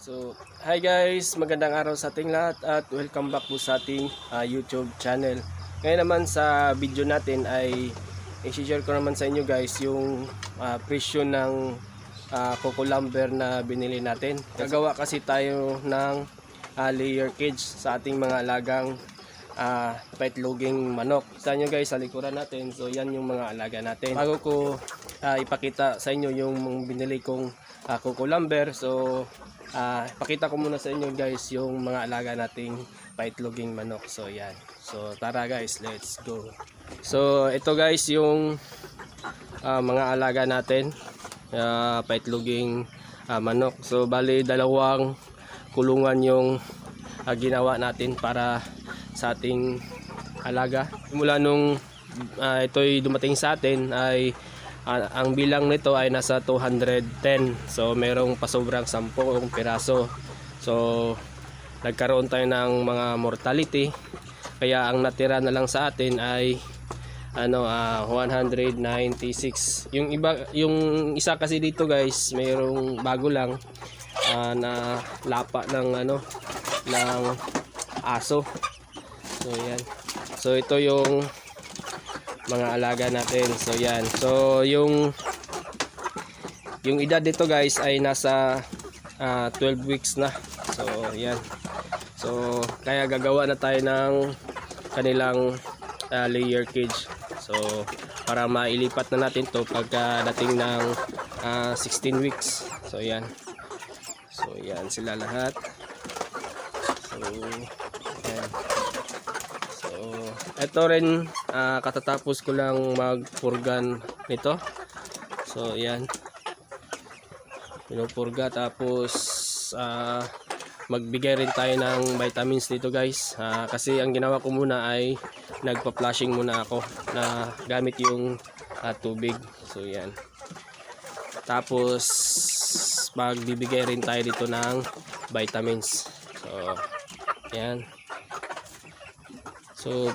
So, hi guys, magandang araw sa ating lahat at welcome back po sa ating YouTube channel. Ngayon naman sa video natin ay i-share ko naman sa inyo guys yung presyo ng coco lumber na binili natin. Gagawa kasi tayo ng layer cage sa ating mga alagang paitloging manok. Sa inyo guys sa likuran natin, so yan yung mga alaga natin. Bago ko ipakita sa inyo yung binili kong coco lumber, so pakita ko muna sa inyo guys yung mga alaga nating paitloging manok. So yan. So tara guys, let's go. So ito guys yung mga alaga natin paitloging manok. So bali dalawang kulungan yung ginawa natin para sa ating alaga. Mula nung ito'y dumating sa atin ay ang bilang nito ay nasa 210. So merong pasobrang 10 piraso. So nagkaroon tayo ng mga mortality. Kaya ang natira na lang sa atin ay 196. Yung isa kasi dito guys, mayroong bago lang na lapa ng ng aso. So yan. So ito yung mga alaga natin. So yan. So yung edad dito guys ay nasa 12 weeks na. So yan. So kaya gagawa na tayo ng kanilang layer cage. So para mailipat na natin to pagkadating ng 16 weeks. So yan. So yan sila lahat. So yan. So ito rin katatapos ko lang magpurgan nito. So yan. Pinupurga tapos magbigay rin tayo ng vitamins dito guys. Kasi ang ginawa ko muna ay nagpa-flushing muna ako na gamit yung tubig. So yan. Tapos magbibigay rin tayo dito ng vitamins. So yan. So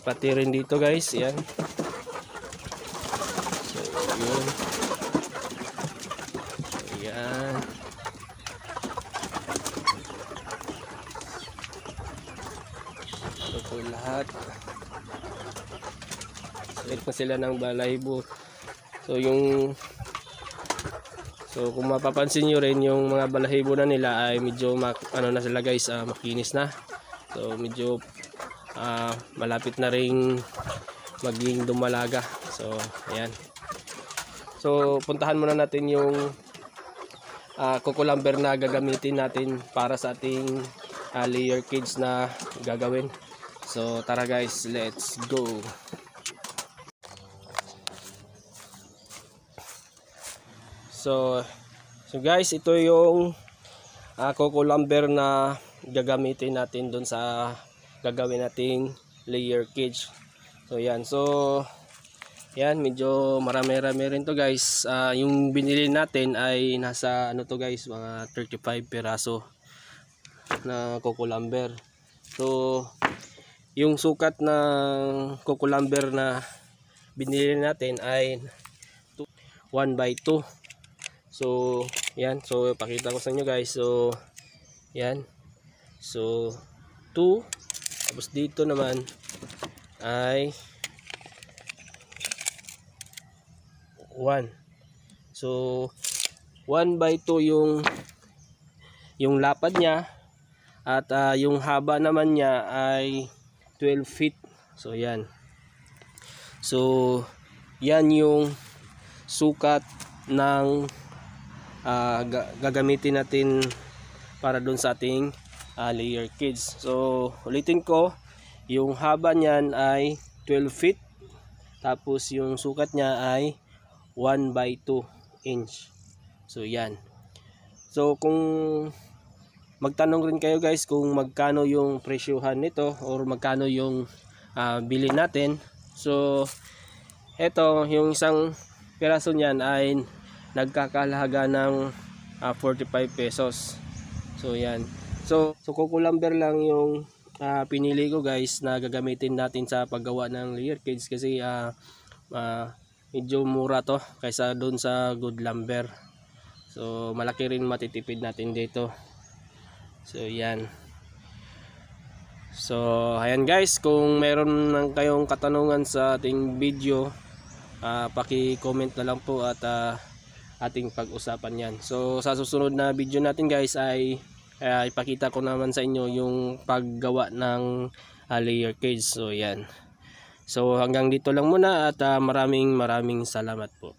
pati rin dito guys, yan. So yun. So yan. Ito po lahat. Select na sila ng balahibo. So kung mapapansin nyo rin yung mga balahibo na nila ay medyo na sila guys, makinis na. So medyo malapit na ring maging dumalaga. So ayan. So puntahan muna natin yung coco lumber na gagamitin natin para sa ating layer cage na gagawin. So tara guys, let's go. So guys, ito yung coco lumber na gagamitin natin doon sa gagawin nating layer cage. So yan. So yan, medyo marami-rami rin to guys. Yung binili natin ay nasa to guys, mga 35 piraso na coco lumber. So yung sukat ng coco lumber na binili natin ay 1/2. So yan. So pakita ko sa inyo guys. So yan. So 2. Tapos dito naman ay 1. So 1/2 yung lapad niya at yung haba naman niya ay 12 feet. So yan. So yan yung sukat ng gagamitin natin para dun sa ating layer cage. So ulitin ko, yung haba niyan ay 12 feet. Tapos yung sukat niya ay 1/2 inch. So yan. So kung magtanong rin kayo guys kung magkano yung presyuhan nito or magkano yung bili natin. So eto, yung isang piraso niyan ay nagkakahalaga ng 45 pesos. So yan. So coco lumber lang yung pinili ko guys na gagamitin natin sa paggawa ng layer cage kasi medyo mura to kaysa doon sa good lumber. So malaki rin matitipid natin dito. So yan. So ayan guys, kung meron lang kayong katanungan sa ating video, paki-comment na lang po at ating pag-usapan yan. So sa susunod na video natin guys ay ipakita ko naman sa inyo yung paggawa ng layer cage. So yan. So hanggang dito lang muna at maraming salamat po.